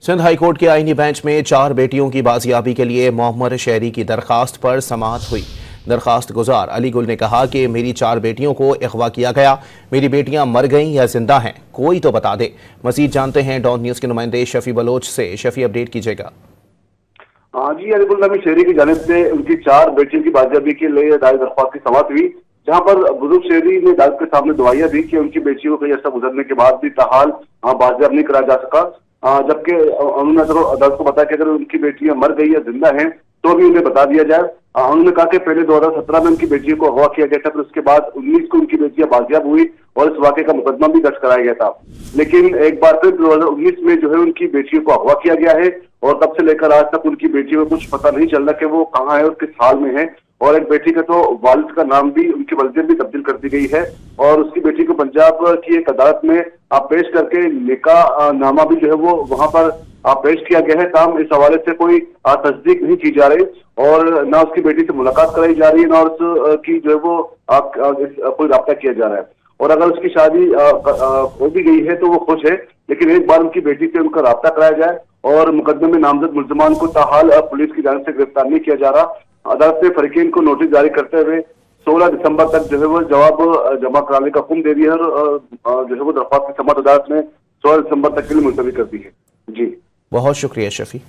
Sindh high court के आईनी bench में 4 बेटियों की बाजियाबी के लिए मोहम्मद शहरी की दरखास्त पर समाअत हुई। दरखास्त गुजार अली गुल ने कहा कि मेरी 4 बेटियों को अगवा किया गया, मेरी बेटियां मर गईं या जिंदा हैं, कोई तो बता दे। मजीद जानते हैं डॉन न्यूज के नुमाइंदे शफी बलोच से। शफी, अपडेट कीजिएगा। जी, अली गुल नबी शहरी की जानिब से उनकी 4 बेटियों की बाजियाबी के लिए दायर दरख्वास्त की समाअत हुई, जहां पर बुजुर्ग शहरी ने अदालत के सामने दुआइयां दी कि उनकी बेटियों को कई अर्सा गुजरने के बाद भी ताहाल बाजियाब नहीं कराया जा सका। जबकि उन्होंने अदालत को बताया कि अगर उनकी बेटियां मर गई या जिंदा हैं तो भी उन्हें बता दिया जाए। उन्होंने कहा कि पहले 2017 में उनकी बेटियों को अगवा किया गया था, फिर उसके बाद 19 को उनकी बेटियां बाजियाब हुई और इस वाक़े का मुकदमा भी दर्ज कराया गया था। लेकिन एक बार फिर 2019 में जो है उनकी बेटियों को अगवा किया गया है और तब से लेकर आज तक उनकी बेटियों को कुछ पता नहीं चल रहा कि वो कहाँ है और किस हाल में है। और एक बेटी का तो वालिद का नाम भी, उनकी वल्दियत भी तब्दील कर दी गई है और उसकी बेटी को पंजाब की एक अदालत में पेश करके निकाह नामा भी जो है वो वहां पर पेश किया गया है। काम इस हवाले से कोई तस्दीक नहीं की जा रही और ना उसकी बेटी से मुलाकात कराई जा रही है, ना उसकी जो है वो कोई राब्ता किया जा रहा है। और अगर उसकी शादी हो भी गई है तो वो खुश है, लेकिन एक बार उनकी बेटी से उनका राब्ता कराया जाए और मुकदमे में नामजद मुल्जिमान को ताहाल पुलिस की जानिब से गिरफ्तार नहीं किया जा रहा। अदालत ने फरीकीन को नोटिस जारी करते हुए 16 दिसंबर तक जो है वो जवाब जमा कराने का हुक्म दे दिया है और जो है वो दरख्वास्त की समाअत अदालत ने 16 दिसंबर तक के लिए मुलतवी कर दी है। जी, बहुत शुक्रिया शफी।